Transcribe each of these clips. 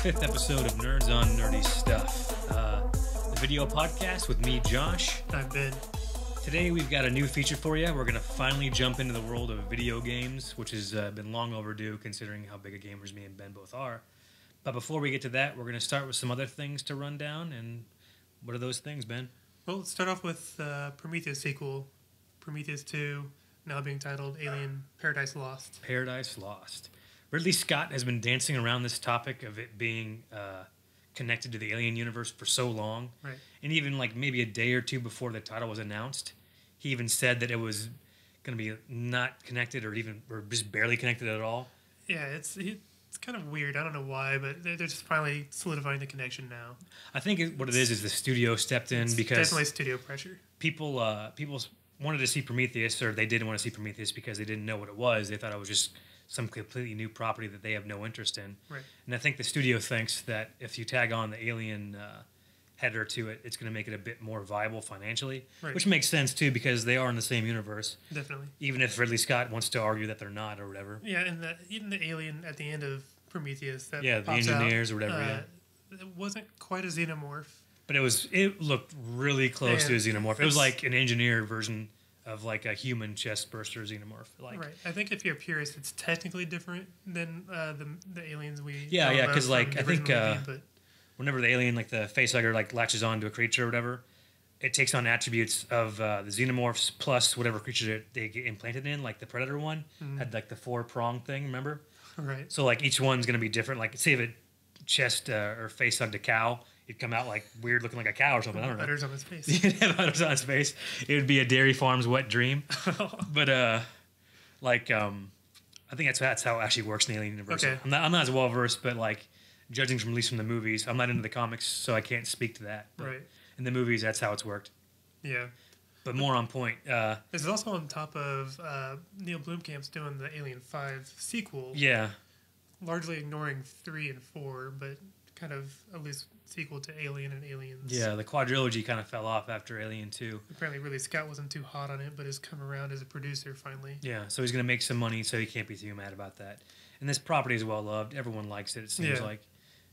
fifth episode of Nerds on Nerdy Stuff, the video podcast with me, Josh. I'm Ben. Today we've got a new feature for you. We're going to finally jump into the world of video games, which has been long overdue considering how big of gamers me and Ben both are. But before we get to that, we're going to start with some other things to run down. And what are those things, Ben? Well, let's start off with Prometheus sequel, Prometheus 2, now being titled Alien Paradise Lost. Paradise Lost. Ridley Scott has been dancing around this topic of it being connected to the Alien universe for so long. Right. And even like maybe a day or two before the title was announced, he even said that it was going to be not connected or just barely connected at all. Yeah, it's kind of weird. I don't know why, but they're just finally solidifying the connection now. I think what it is the studio stepped in because definitely studio pressure. People wanted to see Prometheus, or they didn't want to see Prometheus because they didn't know what it was. They thought it was just some completely new property that they have no interest in. Right. And I think the studio thinks that if you tag on the Alien header to it, it's going to make it a bit more viable financially, right. Which makes sense too because they are in the same universe. Definitely. Even if Ridley Scott wants to argue that they're not or whatever. Yeah, and even the alien at the end of Prometheus that the engineers out, or whatever. It wasn't quite a xenomorph. But it looked really close to a xenomorph. It was like an engineer version of like a human chest burster xenomorph. Like, right. I think if you're a purist, it's technically different than the aliens we because like I think movie, whenever the alien like the facehugger like latches onto a creature or whatever, it takes on attributes of the xenomorphs plus whatever creature they get implanted in. Like the Predator one had like the 4-prong thing. Remember? Right. So like each one's gonna be different. Like say if it chest or face hugged a cow, it'd come out like weird looking like a cow or something. I don't know. Udders on his face. It'd have udders on his face. It would be a Dairy Farm's wet dream. But I think that's how it actually works in the Alien universe. Okay. I'm not as well versed, but like judging from at least from the movies, I'm not into the comics, so I can't speak to that. But right. In the movies, that's how it's worked. Yeah. But more on point. This is also on top of Neil Blomkamp's doing the Alien 5 sequel. Yeah. Largely ignoring 3 and 4, but kind of a loose sequel to Alien and Aliens. Yeah, the quadrilogy kind of fell off after Alien 2. Apparently, Ridley Scott wasn't too hot on it, but has come around as a producer finally. Yeah, so he's going to make some money, so he can't be too mad about that. And this property is well loved. Everyone likes it seems like.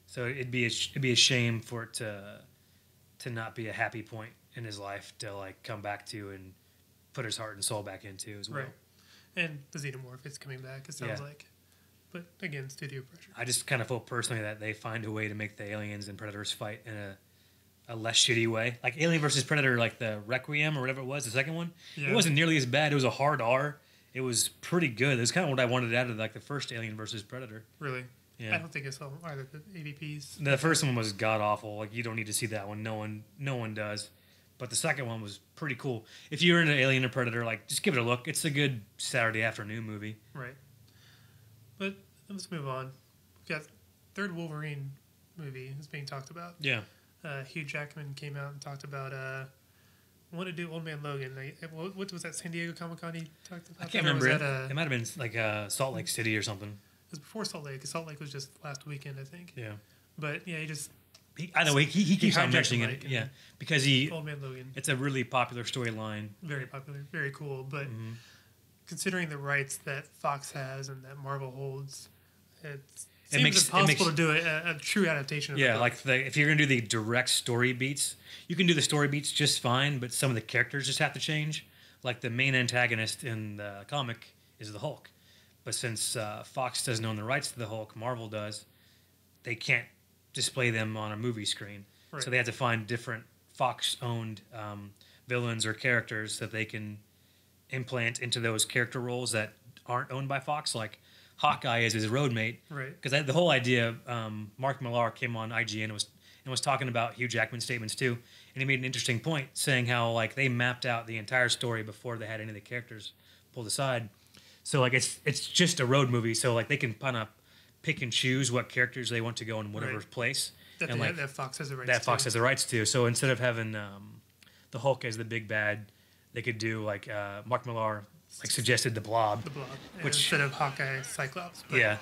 So it'd be a shame for it to not be a happy point in his life to like come back to and put his heart and soul back into as well. Right. And the xenomorph is coming back, it sounds like. But again, studio pressure. I just kind of feel personally that they find a way to make the aliens and predators fight in a less shitty way. Like Alien versus Predator, like the Requiem or whatever it was, the second one. Yeah. It wasn't nearly as bad. It was a hard R. It was pretty good. It was kind of what I wanted out of like the first Alien versus Predator. Really? Yeah. I don't think I saw either the AVPs. The first one was god awful. Like you don't need to see that one. No one does. But the second one was pretty cool. If you're into Alien or Predator, like just give it a look. It's a good Saturday afternoon movie. Right. But let's move on. We've got third Wolverine movie is being talked about. Yeah. Hugh Jackman came out and talked about want to do Old Man Logan. What was that San Diego Comic-Con he talked about? I can't remember it. It might have been like Salt Lake City or something. It was before Salt Lake. Salt Lake was just last weekend, I think. Yeah. But yeah, either way, he keeps on mentioning it. Yeah, because Old Man Logan. It's a really popular storyline. Very popular, very cool. But considering the rights that Fox has and that Marvel holds, it seems impossible to do a true adaptation of the book. Like if you're going to do the direct story beats, you can do the story beats just fine, but some of the characters just have to change. Like the main antagonist in the comic is the Hulk. But since Fox doesn't own the rights to the Hulk, Marvel does, they can't display them on a movie screen. Right. So they have to find different Fox-owned villains or characters that they can implant into those character roles that aren't owned by Fox, like Hawkeye is his roadmate. Right. Because the whole idea, Mark Millar came on IGN and was talking about Hugh Jackman's statements too, and he made an interesting point, saying how like they mapped out the entire story before they had any of the characters pulled aside. So like it's just a road movie, so like they can kind of pick and choose what characters they want to go in whatever place. That Fox has the rights. Fox has the rights to. So instead of having the Hulk as the big bad, they could do like Mark Millar suggested the Blob. The Blob, instead of Hawkeye, Cyclops. But yeah,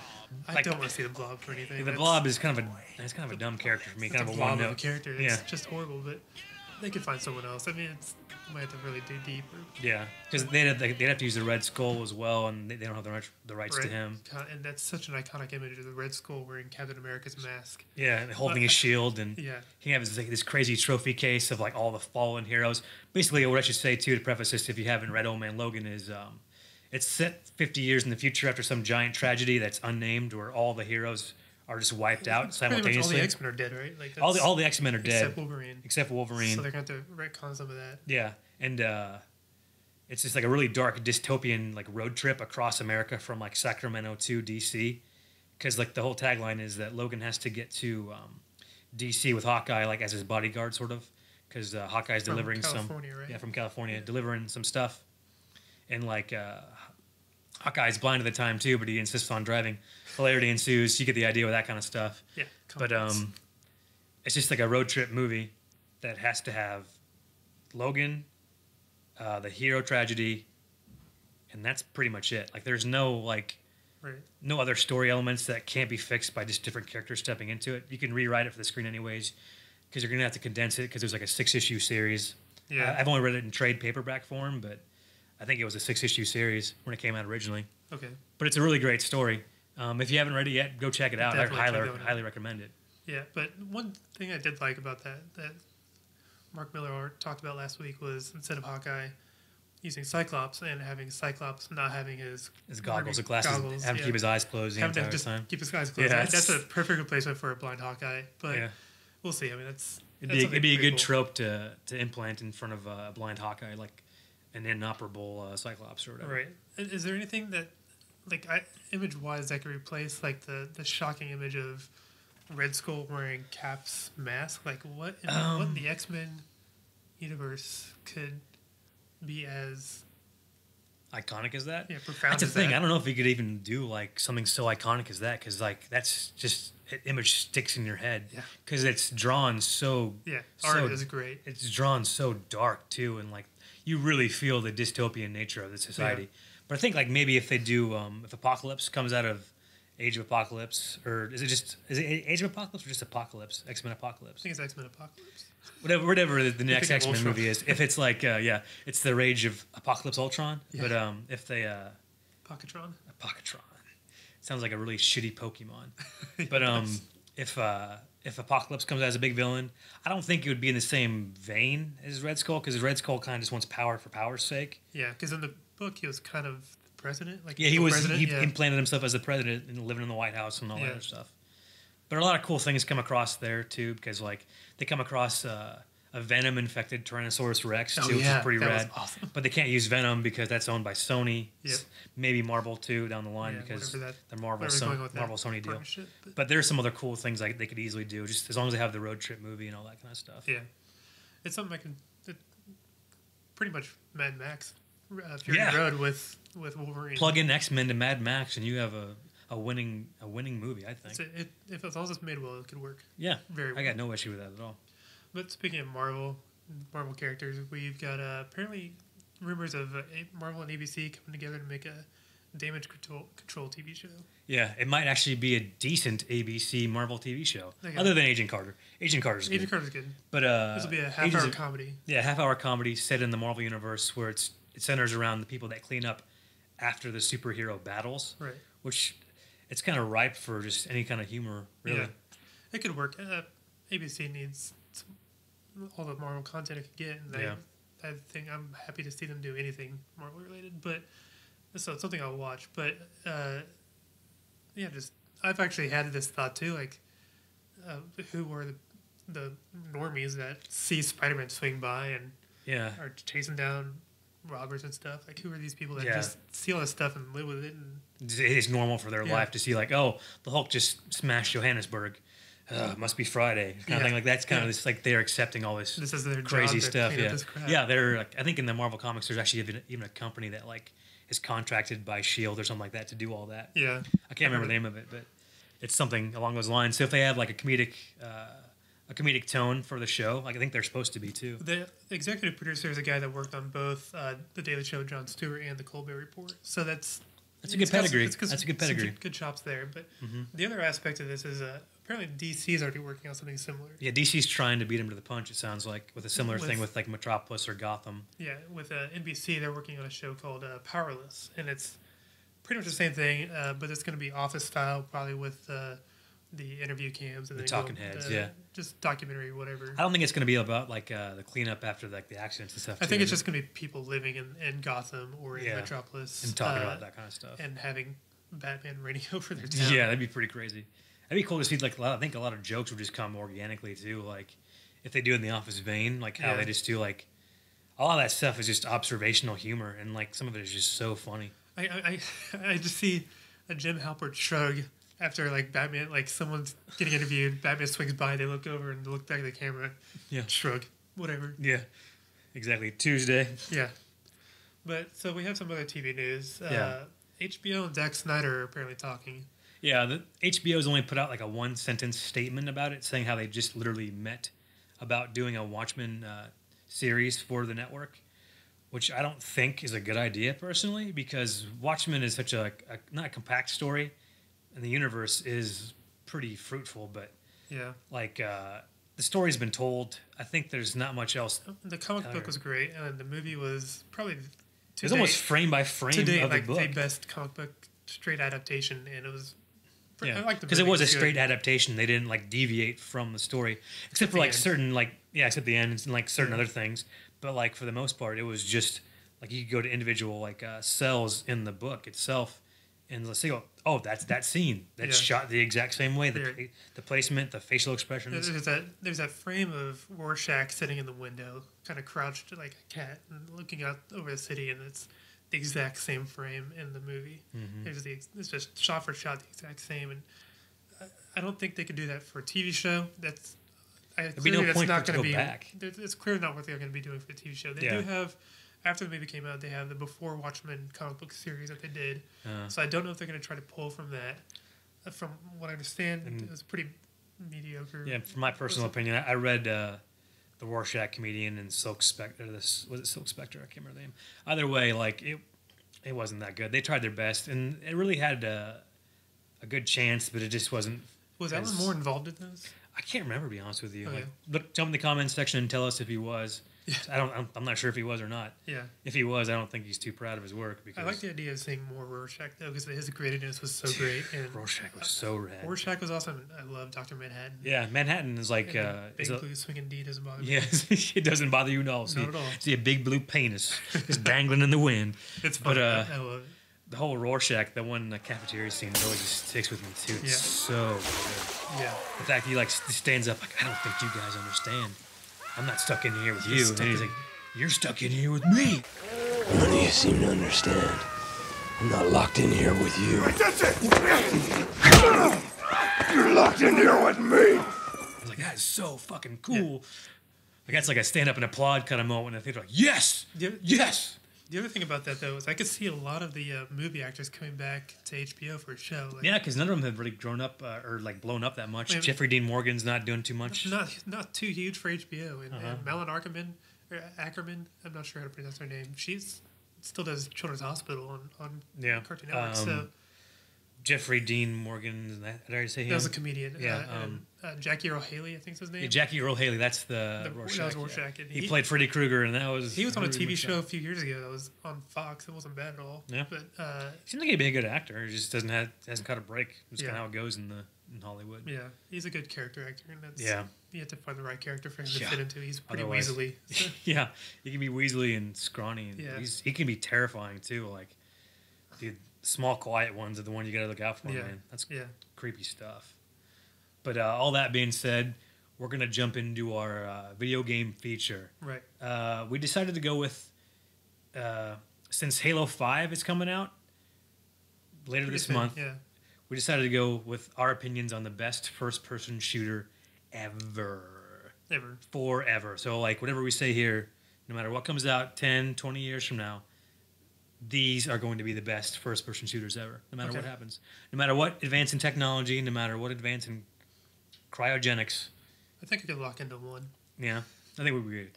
I don't want to see the Blob for anything. The Blob is kind of a dumb character for me. Kind of a one note character. It's just horrible, but they could find someone else. I mean, it's might have to really dig deep. Yeah, because they'd have to use the Red Skull as well, and they don't have the rights to him. And that's such an iconic image of the Red Skull wearing Captain America's mask. Yeah, and holding his shield, and he has this crazy trophy case of like all the fallen heroes. Basically, what I should say too to preface this, if you haven't read Old Man Logan, is it's set 50 years in the future after some giant tragedy that's unnamed, where all the heroes are just wiped out simultaneously. All the X-Men are dead, right? Like all the X-Men are dead except Wolverine. So So they're going to have to retcon some of that. Yeah, and it's just like a really dark dystopian like road trip across America from like Sacramento to DC, because like the whole tagline is that Logan has to get to DC with Hawkeye like as his bodyguard, sort of, because Hawkeye's delivering right? From California, delivering some stuff, and like Hawkeye's blind at the time too, but he insists on driving. Hilarity ensues. You get the idea with that kind of stuff. Yeah, but it's just like a road trip movie that has to have Logan, the hero tragedy, and that's pretty much it. Like, there's no no other story elements that can't be fixed by just different characters stepping into it. You can rewrite it for the screen anyways, because you're gonna have to condense it because there's like a 6-issue series. Yeah, I've only read it in trade paperback form, but I think it was a 6-issue series when it came out originally. Okay, but it's a really great story. If you haven't read it yet, go check it out. I highly recommend it. Yeah, but one thing I did like about that Mark Miller talked about last week was, instead of Hawkeye using Cyclops and having Cyclops not having his goggles and glasses, having to keep his eyes closed the entire time. Keep his eyes closed. Yeah, that's a perfect replacement for a blind Hawkeye. But we'll see. I mean, it'd be a good trope to implant in front of a blind Hawkeye, like an inoperable Cyclops or whatever. Right. Is there anything that, like, image-wise, that could replace like the shocking image of Red Skull wearing Cap's mask? Like, what in the X-Men universe could be as iconic as that? Yeah, profound. That's the thing. I don't know if you could even do like something so iconic as that, because like that's just an image sticks in your head. Yeah, because it's drawn so. Yeah, art is great. It's drawn so dark too, and like you really feel the dystopian nature of the society. Yeah. But I think like maybe if they do, if Apocalypse comes out of Age of Apocalypse, or is it Age of Apocalypse or just Apocalypse? X-Men Apocalypse. I think it's X-Men Apocalypse. Whatever the next X-Men movie is. If it's like it's the Rage of Apocalypse Ultron. Yeah. But if they Pocketron. Sounds like a really shitty Pokemon. But if Apocalypse comes out as a big villain, I don't think it would be in the same vein as Red Skull, because Red Skull kind of just wants power for power's sake. Yeah, because in the book he was kind of the president. Like, he implanted himself as the president and living in the White House and all that other stuff. But a lot of cool things come across there too, because like they come across a Venom infected Tyrannosaurus Rex too, which is pretty rad. Awesome. But they can't use Venom because that's owned by Sony. Yep. Maybe Marvel too down the line, because the Marvel Sony deal. But there's some other cool things like they could easily do, just as long as they have the road trip movie and all that kind of stuff. Yeah, it's something pretty much Mad Max. Fury Road with Wolverine. Plug in X-Men to Mad Max and you have a winning movie, I think. If as long as it's made well, it could work. Yeah, very well. I got no issue with that at all. But speaking of Marvel characters, we've got apparently rumors of Marvel and ABC coming together to make a damage control TV show. Yeah, it might actually be a decent ABC Marvel TV show, other than Agent Carter. Agent Carter's good. But this will be a half-hour comedy. Yeah, half-hour comedy set in the Marvel universe, where it centers around the people that clean up after the superhero battles. Right. Which it's kind of ripe for just any kind of humor, really. Yeah, it could work. ABC needs all the Marvel content it could get, and I think I'm happy to see them do anything Marvel related. But so it's something I'll watch. But I've actually had this thought too, like who were the normies that see Spider-Man swing by and are chasing down robbers and stuff? Like, who are these people that just see all this stuff and live with it? And it's normal for their life to see, like, oh, the Hulk just smashed Johannesburg. Must be Friday. Kind of thing. Like, that's kind of this, like, they're accepting all this is their crazy job stuff. Yeah, they're like, I think in the Marvel comics there's actually even a company that like is contracted by S.H.I.E.L.D. or something like that to do all that. Yeah, I can't remember the name of it, but it's something along those lines. So if they have like a comedic tone for the show, like I think they're supposed to be too. The executive producer is a guy that worked on both The Daily Show, Jon Stewart, and The Colbert Report. So that's That's a good pedigree. That's a good pedigree. Good chops there. But the other aspect of this is apparently DC is already working on something similar. Yeah, DC's trying to beat him to the punch, it sounds like, with a similar thing with like Metropolis or Gotham. Yeah, with NBC, they're working on a show called Powerless, and it's pretty much the same thing, but it's going to be Office style, probably with the interview cams and the talking heads, just documentary, whatever. I don't think it's going to be about like the cleanup after like the accidents and stuff. I think it's just going to be people living in Gotham or in Metropolis and talking about that kind of stuff and having Batman reigning over their town. Yeah, that'd be pretty crazy. That'd be cool to see. Like I think a lot of jokes would just come organically too. Like if they do in the Office vein, like how they just do like all of that stuff is just observational humor, and like some of it is just so funny. I just see a Jim Halpert shrug after like Batman, like someone's getting interviewed, Batman swings by, they look over and look back at the camera, shrug, whatever. Yeah, exactly. Tuesday. Yeah, but so we have some other TV news. HBO and Zack Snyder are apparently talking. Yeah, the HBO's only put out like a one-sentence statement about it, saying how they just literally met about doing a Watchmen series for the network, which I don't think is a good idea personally, because Watchmen is such a not a compact story, and the universe is pretty fruitful, but like the story's been told. I think there's not much else. The comic book was great, and the movie was probably it was almost frame by frame of like the book. The best comic book straight adaptation, and it was. Yeah, because it was a straight adaptation. They didn't like deviate from the story, except for like certain except the end and like certain other things. But like for the most part, it was just like you could go to individual like cells in the book itself, and let's say, oh, that's that scene that's shot the exact same way. The placement, the facial expressions. There's that frame of Rorschach sitting in the window, kind of crouched like a cat, and looking out over the city, and it's the exact same frame in the movie. It's just shot for shot the exact same, and I don't think they could do that for a TV show. There'd be no point for it to go back. It's clearly not what they're going to be doing for a TV show. They do have, after the movie came out, they have the Before Watchmen comic book series that they did. So I don't know if they're going to try to pull from that. From what I understand, it was pretty mediocre. Yeah, from my personal opinion, I read the Rorschach comedian and Silk Spectre. Was it Silk Spectre? I can't remember the name. Either way, like it wasn't that good. They tried their best, and it really had a good chance, but it just wasn't. Was Alan Moore involved in those? I can't remember, to be honest with you. Okay. Like, jump in the comments section and tell us if he was. Yeah. I'm not sure if he was or not. Yeah. If he was, I don't think he's too proud of his work. Because I like the idea of seeing more Rorschach though, because his grittiness was so great. And Rorschach was so rad. Rorschach was awesome. I love Dr. Manhattan. Yeah, Manhattan is like big blue swinging D doesn't bother me. Yeah, it doesn't bother you at all. Not at all. See a big blue penis just dangling in the wind. It's fun. I love it. The whole Rorschach, the one cafeteria scene, always just sticks with me too. It's so good. Yeah. The fact he like stands up like, I don't think you guys understand. I'm not stuck in here with you. And then he's like, you're stuck in here with me. None of you seem to understand. I'm not locked in here with you. That's it! You're locked in here with me! I was like, that is so fucking cool. Yeah. Like that's like a stand up and applaud kind of moment. And they're like, yes! Yes! The other thing about that, though, is I could see a lot of the movie actors coming back to HBO for a show. Like, yeah, because none of them have really grown up or like blown up that much. Jeffrey Dean Morgan's not doing too much. Not too huge for HBO. And Malin Ackerman, I'm not sure how to pronounce her name. She's still does Children's Hospital on Cartoon Network. So Jeffrey Dean Morgan, did I already say him? That was a comedian. Yeah. Jackie Earle Haley, I think is his name. Yeah, Jackie Earle Haley, that's the Rorschach. That was Rorschach. Yeah. He played Freddy Krueger, and that was... He was on a TV show a few years ago that was on Fox. It wasn't bad at all. Yeah. But, seems like he'd be a good actor. He just hasn't caught a break. It's kind of how it goes in Hollywood. Yeah, he's a good character actor, and that's... Yeah. You have to find the right character for him to fit into. He's pretty weaselly. Yeah, he can be weaselly and scrawny. And he can be terrifying, too. Like, dude... Small, quiet ones are the one you got to look out for, man. That's creepy stuff. But all that being said, we're going to jump into our video game feature. Right. We decided to go with, since Halo 5 is coming out later this month, we decided to go with our opinions on the best first-person shooter ever. Forever. So, like, whatever we say here, no matter what comes out 10, 20 years from now, these are going to be the best first-person shooters ever, no matter what happens. No matter what advance in technology, no matter what advance in cryogenics. I think I could lock into one. Yeah, I think we'd be good.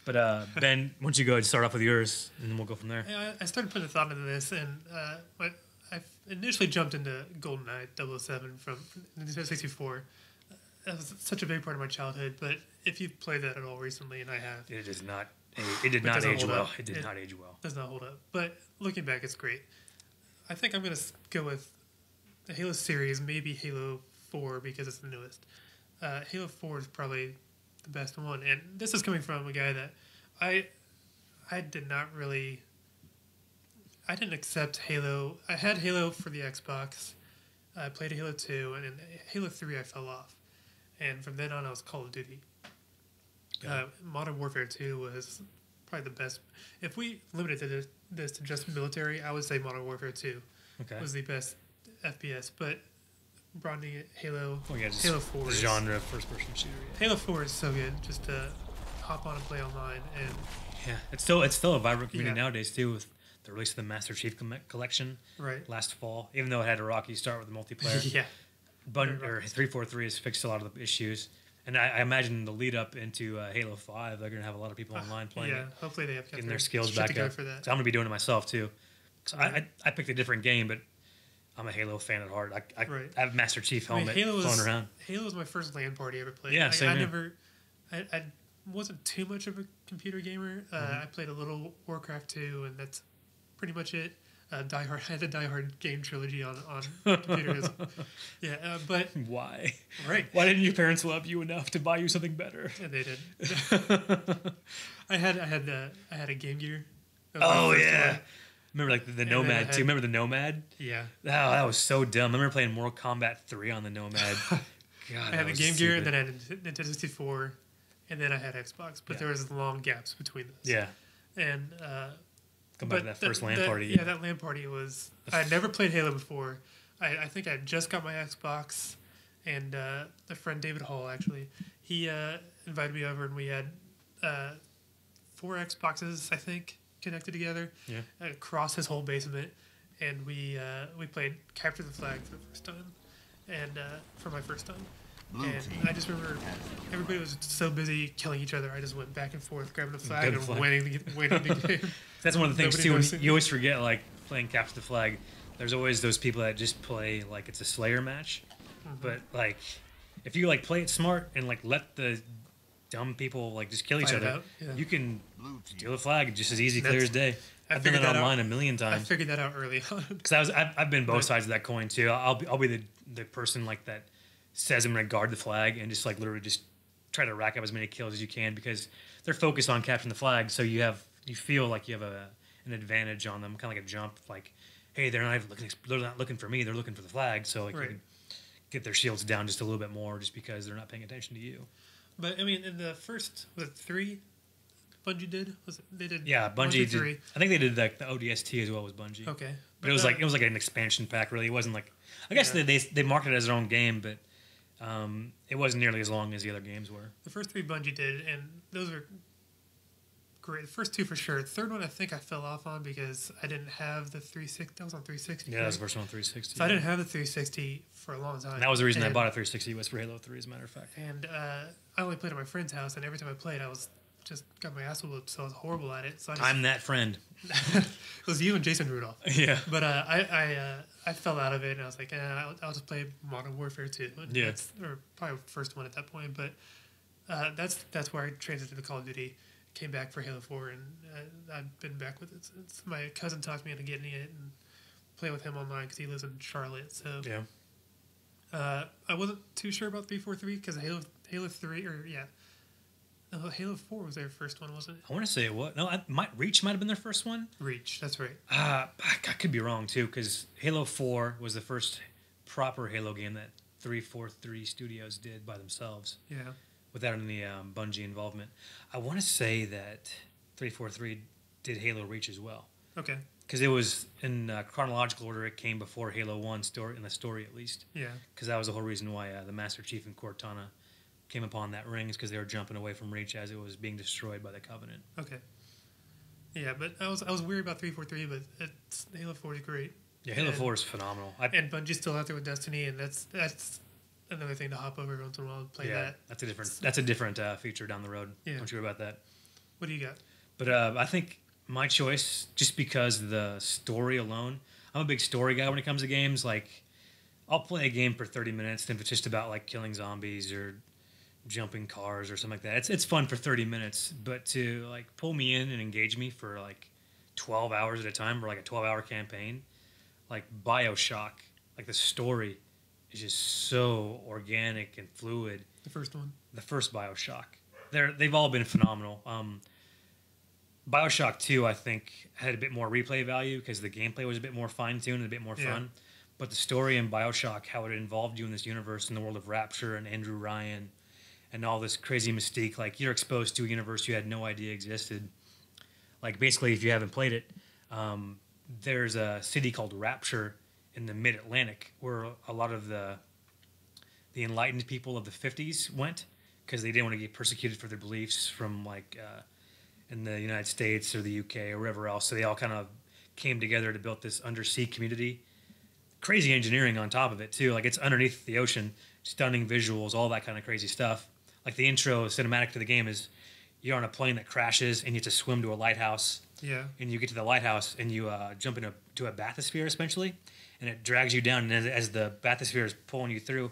But, Ben, why don't you go ahead and start off with yours, and then we'll go from there. Yeah, I started putting a thought into this, and I initially jumped into GoldenEye 007 from Nintendo 64. That was such a big part of my childhood. But if you've played that at all recently, and I have, It does not. It did not age well. It did not age well. does not hold up. But looking back, it's great. I think I'm going to go with the Halo series, maybe Halo 4 because it's the newest. Halo 4 is probably the best one. And this is coming from a guy that I did not really... I didn't accept Halo. I had Halo for the Xbox. I played Halo 2, and in Halo 3 I fell off. And from then on I was Call of Duty. Modern Warfare 2 was probably the best. If we limited this to just military, I would say Modern Warfare 2 was the best FPS. But broadening it, Halo 4 the genre of first-person shooter. Yeah. Halo 4 is so good. Just to hop on and play online. And yeah, it's still a vibrant community nowadays too, with the release of the Master Chief Collection last fall. Even though it had a rocky start with the multiplayer, yeah. But 343 has fixed a lot of the issues. And I imagine the lead up into Halo 5, they're going to have a lot of people online playing it. Hopefully they have getting their skills back up. For that. So I'm going to be doing it myself too. So I picked a different game, but I'm a Halo fan at heart. I have Master Chief helmet flown around. Halo was my first LAN party I ever played. Yeah, same I wasn't too much of a computer gamer. I played a little Warcraft 2, and that's pretty much it. Die Hard. I had the Die Hard game trilogy on computers. But why? Right? Why didn't your parents love you enough to buy you something better? Yeah, they did. I had a Game Gear. Oh yeah. Remember like the Nomad too? Remember the Nomad? Yeah. Oh, that was so dumb. I remember playing Mortal Kombat 3 on the Nomad. God, I had the Game Gear, and then I had Nintendo 64, and then I had Xbox. But there was long gaps between those. Yeah. And come back to that first LAN party. Yeah, that LAN party was... I had never played Halo before. I think I had just got my Xbox, and the friend David Hall, actually, he invited me over, and we had 4 Xboxes, I think, connected together across his whole basement, and we played Capture the Flag for the first time, and for my first time. And I just remember everybody was so busy killing each other. I just went back and forth, grabbing the flag and winning the game. That's one of the things too. You always forget, like playing Capture the Flag. There's always those people that just play like it's a Slayer match, but like if you like play it smart and like let the dumb people like just kill each other, you can steal the flag just as easy, clear as day. I've done it online a million times. I figured that out early on. Because I've been both sides of that coin too. I'll be the person like that says I'm going to guard the flag and just like literally just try to rack up as many kills as you can because they're focused on capturing the flag. So you feel like you have an advantage on them, kind of like a jump. Like, hey, they're not looking for me; they're looking for the flag. So like you can get their shields down just a little bit more, just because they're not paying attention to you. But I mean, in the first 3, Bungie did they did? Yeah, Bungie did. I think they did like the ODST as well as Bungie. Okay, but it was like an expansion pack. Really, it wasn't like. I guess they marketed it as their own game, but. It wasn't nearly as long as the other games were. The first 3 Bungie did, and those are great. The first 2 for sure. The third one I think I fell off on because I didn't have the 360. That was on 360. Yeah, that was the first one on 360. So I didn't have the 360 for a long time. And that was the reason I bought a 360 was for Halo 3, as a matter of fact. And I only played at my friend's house, and every time I played, I was just got my ass whooped, so I was horrible at it. So I'm that friend. It was you and Jason Rudolph. Yeah. But I fell out of it, and I was like, I'll just play Modern Warfare 2. And or probably first one at that point. But that's where I transited to Call of Duty, came back for Halo 4, and I've been back with it since. My cousin talked me into getting it and play with him online because he lives in Charlotte. So I wasn't too sure about 343 because Halo 3 Halo 4 was their first one, wasn't it? I want to say it was. No, Reach might have been their first one. Reach, that's right. I could be wrong, too, because Halo 4 was the first proper Halo game that 343 Studios did by themselves. Yeah. Without any Bungie involvement. I want to say that 343 did Halo Reach as well. Okay. Because it was in chronological order. It came before Halo 1 story, in the story at least. Yeah. Because that was the whole reason why the Master Chief and Cortana came upon that ring, is because they were jumping away from Reach as it was being destroyed by the Covenant. Okay. Yeah, but I was weird about 343, but Halo 4 is great. Yeah, Halo 4 is phenomenal. And Bungie's still out there with Destiny, and that's another thing to hop over once in a while and play that. That's a different feature down the road. Yeah. Don't you worry about that. What do you got? But I think my choice, just because the story alone, I'm a big story guy when it comes to games. Like, I'll play a game for 30 minutes, and if it's just about like killing zombies or jumping cars or something like that, it's fun for 30 minutes. But to like pull me in and engage me for like 12 hours at a time or like a 12-hour campaign, like Bioshock, like the story is just so organic and fluid. The first one. The first Bioshock. They've all been phenomenal. Bioshock 2, I think, had a bit more replay value because the gameplay was a bit more fine-tuned and a bit more fun. But the story in Bioshock, how it involved you in this universe, in the world of Rapture and Andrew Ryan and all this crazy mystique, like you're exposed to a universe you had no idea existed. Like basically, if you haven't played it, there's a city called Rapture in the mid-Atlantic where a lot of the enlightened people of the 50s went because they didn't want to get persecuted for their beliefs from like in the United States or the UK or wherever else. So they all kind of came together to build this undersea community. Crazy engineering on top of it too. Like it's underneath the ocean, stunning visuals, all that kind of crazy stuff. Like the intro cinematic to the game is you're on a plane that crashes and you have to swim to a lighthouse. Yeah. And you get to the lighthouse and you jump into a bathysphere essentially, and it drags you down. And as the bathysphere is pulling you through,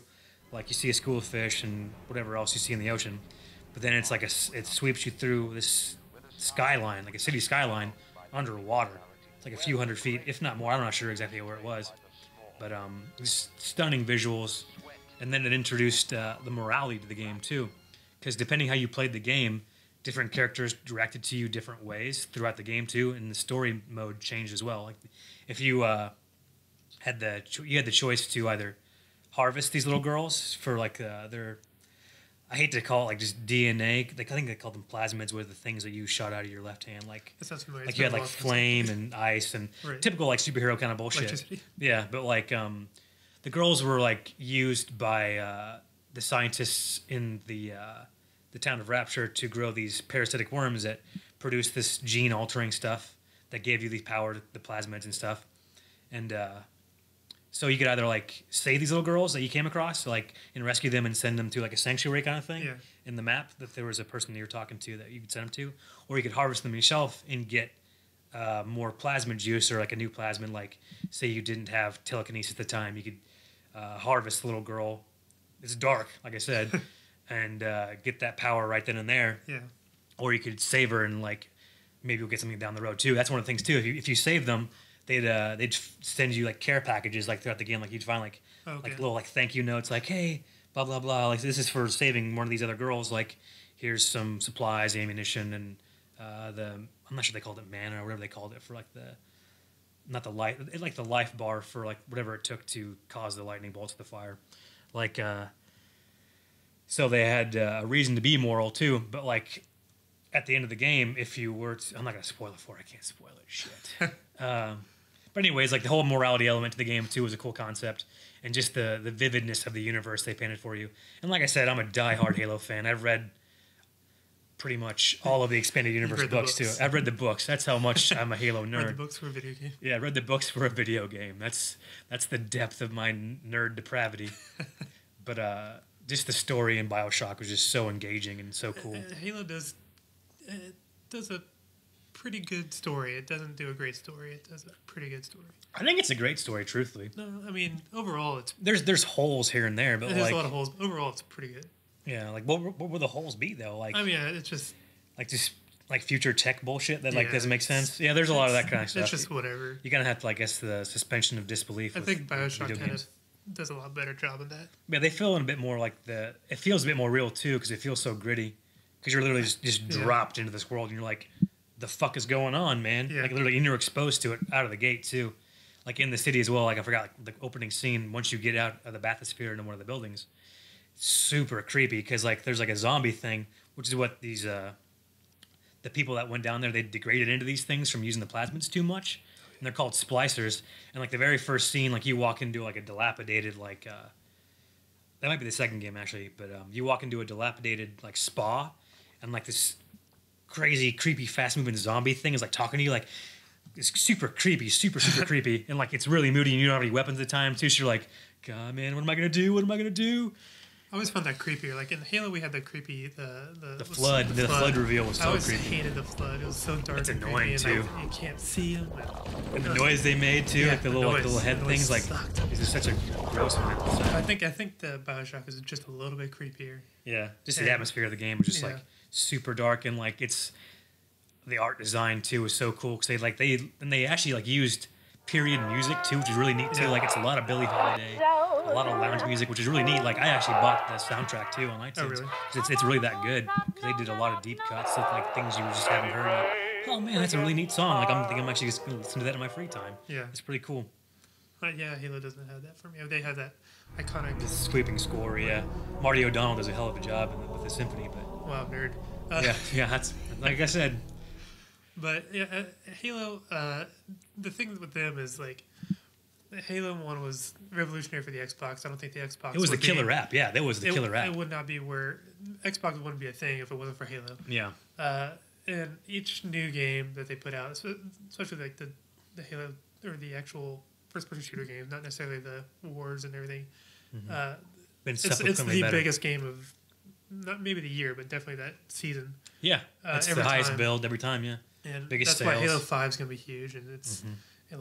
like you see a school of fish and whatever else you see in the ocean, but then it's like it sweeps you through this skyline, like a city skyline, underwater. It's like a few hundred feet, if not more. I'm not sure exactly where it was, but these stunning visuals. And then it introduced the morality to the game too, because depending how you played the game, different characters directed to you different ways throughout the game too, and the story mode changed as well. Like if you had the choice to either harvest these little girls for like their, I hate to call it like just DNA. Like I think they called them plasmids, were the things that you shot out of your left hand. Like you had like flame and ice and typical like superhero kind of bullshit. Electricity. Yeah, but like the girls were like used by the scientists in the town of Rapture to grow these parasitic worms that produce this gene altering stuff that gave you the power, the plasmids and stuff. And so you could either like save these little girls that you came across, like and rescue them and send them to like a sanctuary kind of thing in the map, that there was a person that you're talking to that you could send them to, or you could harvest them yourself and get more plasmid juice or like a new plasmid. Like say you didn't have telekinesis at the time, you could harvest the little girl. It's dark, like I said, and get that power right then and there. Yeah. Or you could save her and like maybe you'll get something down the road too. That's one of the things too. If you save them, they'd send you like care packages like throughout the game. Like you'd find like little like thank you notes like, hey, blah blah blah, like this is for saving one of these other girls. Like here's some supplies, ammunition, and I'm not sure they called it mana or whatever they called it for like the life bar for like whatever it took to cause the lightning bolts of the fire. Like so they had a reason to be moral too. But like at the end of the game, if you were I'm not gonna spoil it for it. I can't spoil it. Shit. But anyways, like the whole morality element to the game too was a cool concept, and just the vividness of the universe they painted for you. And like I said, I'm a diehard Halo fan. I've read pretty much all of the expanded universe books too. I've read the books. That's how much I'm a Halo nerd. Read the books for a video game. Yeah, I read the books for a video game. That's the depth of my nerd depravity. But just the story in Bioshock was just so engaging and so cool. Halo does a pretty good story. It doesn't do a great story. It does a pretty good story. I think it's a great story, truthfully. No, I mean overall, it's there's holes here and there, but there's a lot of holes. Overall, it's pretty good. Yeah, like what would the holes be though? Like I mean, it's just like future tech bullshit that like doesn't make sense. Yeah, there's a lot of that kind of stuff. It's just whatever. You gotta have to, I guess, the suspension of disbelief. I think Bioshock kind of does a lot better job of that. Yeah, they feel a bit more like it feels a bit more real too because it feels so gritty. Because you're literally just dropped into this world and you're like, the fuck is going on, man? Yeah. Like literally, and you're exposed to it out of the gate too. Like in the city as well. Like I forgot like, the opening scene. Once you get out of the bathysphere into one of the buildings, it's super creepy because like there's like a zombie thing, which is what these the people that went down there, they degraded into these things from using the plasmids too much, and they're called splicers. And like the very first scene, like you walk into like a dilapidated like that might be the second game actually, but you walk into a dilapidated like spa, and like this crazy, creepy, fast-moving zombie thing is like talking to you, like it's super creepy, super creepy, and like it's really moody, and you don't have any weapons at the time too. So you're like, God, man, what am I gonna do? What am I gonna do? I always found that creepier. Like in Halo, we had the creepy The flood reveal was I so always creepy. hated the flood. It was so dark. It's and annoying, creepy, and, too. like, you can't see them. And the noise they made too, Yeah, like the the little noise. head The things, noise like sucked. it's just such a gross one. So, I think the Bioshock is just a little bit creepier. yeah, just the And- atmosphere of the game was just yeah. like super dark, and like it's the art design too was so cool because they actually like used period music too, which is really neat too. Yeah. Like it's a lot of Billie Holiday, a lot of lounge music, which is really neat. Like I actually bought the soundtrack too on iTunes. Oh, really? 'Cause it's really that good because they did a lot of deep cuts of like things you just haven't heard. Like, oh man, that's a really neat song. Like I'm actually just gonna listen to that in my free time. Yeah. It's pretty cool. Yeah, Halo doesn't have that for me. They have that iconic. The sweeping score, yeah. Marty O'Donnell does a hell of a job with the symphony, but Wow, nerd. yeah, that's like I said. But yeah, Halo. The thing with them is like, Halo 1 was revolutionary for the Xbox. I don't think the Xbox. It was the would be- killer app. Yeah, that was the killer app. It would not be where Xbox wouldn't be a thing if it wasn't for Halo. Yeah. And each new game that they put out, especially like the Halo or the actual first-person shooter games, not necessarily the wars and everything. Been It's subsequently the better. biggest game of not maybe the year, but definitely that season. Yeah, it's the every highest time. build every time. Yeah, And Biggest that's why sales. Halo 5 is going to be huge, and it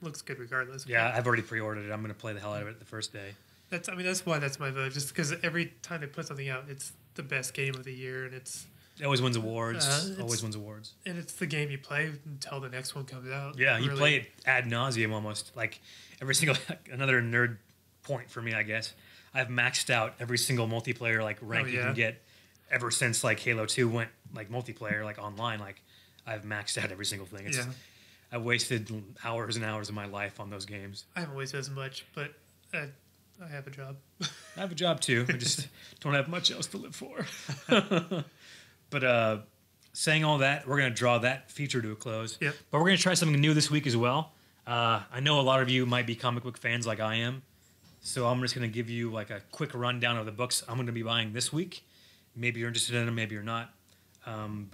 looks good regardless. yeah. I've already pre-ordered it. I'm gonna play the hell out of it the first day. That's why that's my vote. Just because every time they put something out, it's the best game of the year, and it's It always wins awards. It's- Always wins awards. the game you play until the next one comes out. Yeah, you really. play it ad nauseum almost. Like every single another nerd point for me, I guess. I've maxed out every single multiplayer like rank you yeah? can get ever since like Halo 2 went like multiplayer like online. Like I've maxed out every single thing. It's, Yeah. I wasted hours and hours of my life on those games. I haven't wasted as much, but I have a job. I have a job too. I just don't have much else to live for. But saying all that, we're going to draw that feature to a close. Yep. But we're going to try something new this week as well. I know a lot of you might be comic book fans like I am. So I'm just going to give you like a quick rundown of the books I'm going to be buying this week. Maybe you're interested in them, maybe you're not. But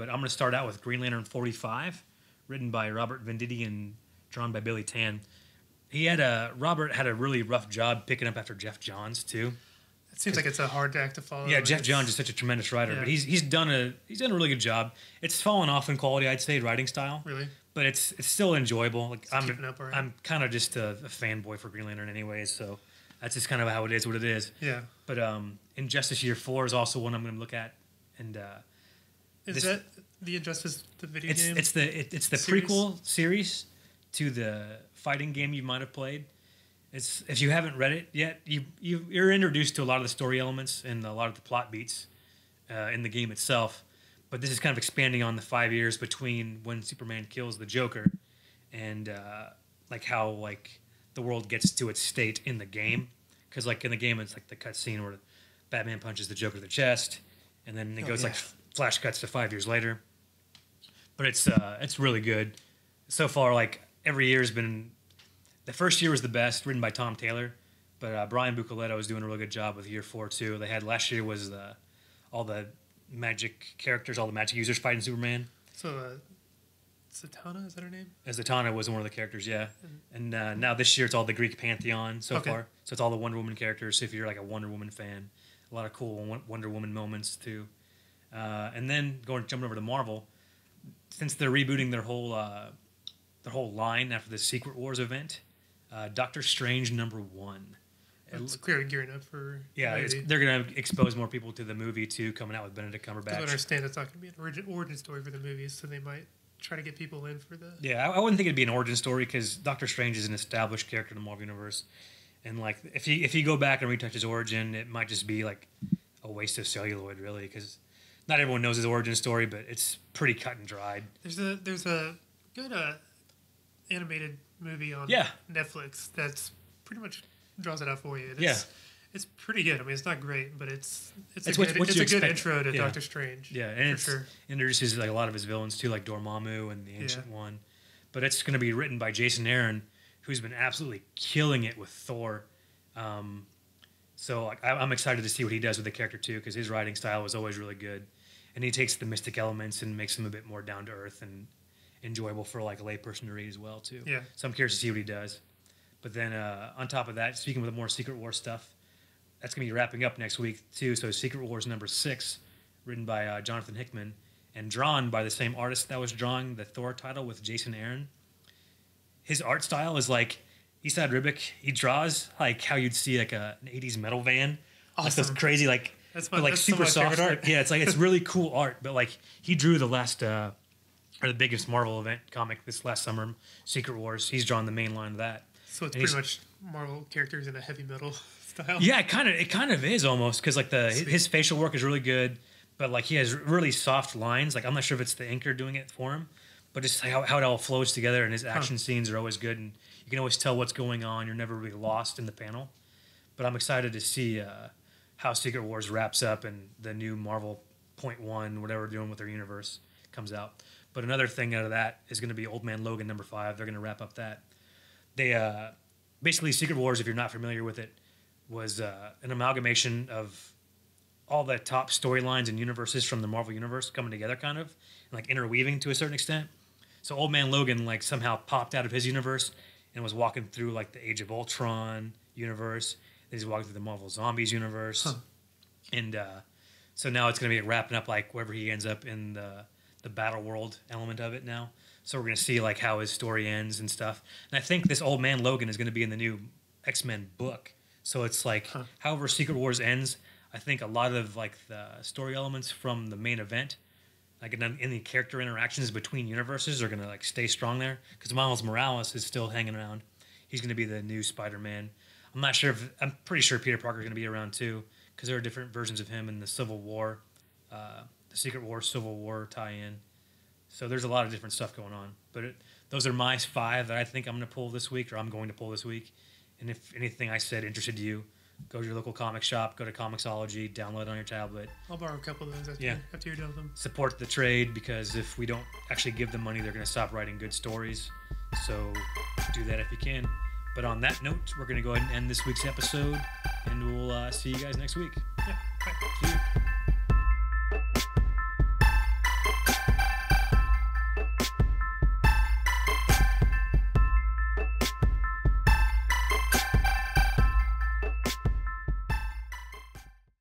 I'm going to start out with Green Lantern 45, written by Robert Venditti and drawn by Billy Tan. Robert had a really rough job picking up after Jeff Johns too. It seems like it's a hard act to follow. Yeah, Jeff It's- Johns is such a tremendous writer, Yeah. but he's done a really good job. It's fallen off in quality, I'd say, writing style, Really? but it's still enjoyable. Like keeping up all right. I'm kind of just a fanboy for Green Lantern, anyways, so that's just kind of how it is, what it is. Yeah. But Injustice Year 4 is also one I'm going to look at, and Is This- that the Injustice, the video game? it's the series? prequel series to the fighting game you might have played. It's if you haven't read it yet, you're introduced to a lot of the story elements and a lot of the plot beats in the game itself. But this is kind of expanding on the 5 years between when Superman kills the Joker and like how like the world gets to its state in the game. Because like in the game, it's like the cutscene where Batman punches the Joker in the chest, and then it goes yeah. like flash cuts to 5 years later. But it's really good so far. Like every year has been. The first year was the best, written by Tom Taylor, but Brian Bucoletto is doing a really good job with year 4 too. They had last year was all the magic characters, all the magic users fighting Superman. So, Zatanna, is that her name? As Zatanna was one of the characters, yeah. And now this year it's all the Greek pantheon so Okay. far. So it's all the Wonder Woman characters. So if you're like a Wonder Woman fan, a lot of cool Wonder Woman moments too. And then jumping over to Marvel, since they're rebooting their whole line after the Secret Wars event, Doctor Strange #1. It's clearly gearing up for. Yeah, they're going to expose more people to the movie too, coming out with Benedict Because I Cumberbatch. understand it's not going to be an origin story for the movies, so they might try to get people in for the. Yeah, I wouldn't think it'd be an origin story because Doctor Strange is an established character in the Marvel Universe, and like if you go back and retouch his origin, it might just be like a waste of celluloid, really, because not everyone knows his origin story, but it's pretty cut and dried. There's a good animated movie on Yeah. Netflix that's pretty much draws it out for you. Yeah. It's pretty good. I mean, it's not great, but it's It's a what good, you it's a good expect. intro to Yeah. Doctor Strange. Yeah, and for it sure. introduces like a lot of his villains too, like Dormammu and the Ancient Yeah. One. But it's going to be written by Jason Aaron, who's been absolutely killing it with Thor. So like, I'm excited to see what he does with the character too, because his writing style was always really good, and he takes the mystic elements and makes them a bit more down to earth and enjoyable for like a layperson to read as well too. Yeah. So I'm curious to see what he does. But then on top of that, speaking with more Secret War stuff, that's going to be wrapping up next week too. So Secret Wars #6, written by Jonathan Hickman and drawn by the same artist that was drawing the Thor title with Jason Aaron. His art style is like Eastside Ribic. He draws like how you'd see like an 80s metal van. Awesome. Like those crazy that's super some of my soft favorite art. Yeah, it's like it's really cool art. But like he drew the last or the biggest Marvel event comic this last summer, Secret Wars. He's drawn the main line of that. So it's And pretty much Marvel characters in a heavy metal style. Yeah, it kind of is almost because like his facial work is really good, but like he has really soft lines. Like I'm not sure if it's the inker doing it for him, but just like how it all flows together, and his action scenes are always good, and you can always tell what's going on. You're never really lost in the panel. But I'm excited to see how Secret Wars wraps up and the new Marvel .1, whatever they're doing with their universe, comes out. But another thing out of that is going to be Old Man Logan #5. They're going to wrap up that. They basically Secret Wars, if you're not familiar with it, was an amalgamation of all the top storylines and universes from the Marvel universe coming together, kind of, and like interweaving to a certain extent. So Old Man Logan like somehow popped out of his universe and was walking through like the Age of Ultron universe. Then he's walking through the Marvel Zombies universe, and so now it's going to be wrapping up like wherever he ends up in the Battle World element of it now. So we're going to see like how his story ends and stuff. And I think this Old Man Logan is going to be in the new X-Men book. So it's like however Secret Wars ends, I think a lot of like the story elements from the main event, like any character interactions between universes, are going to like stay strong there because Miles Morales is still hanging around. He's going to be the new Spider-Man. I'm pretty sure Peter Parker is going to be around too because there are different versions of him in the Civil War, the Secret War, Civil War tie-in. So there's a lot of different stuff going on. But those are my 5 that I think I'm going to pull this week, or I'm going to pull this week. And if anything I said interested you, go to your local comic shop, go to Comixology, download it on your tablet. I'll borrow a couple of those after you're done with them. Support the trade, because if we don't actually give them money, they're going to stop writing good stories. So do that if you can. But on that note, we're going to go ahead and end this week's episode, and we'll see you guys next week. Yeah, bye. See you.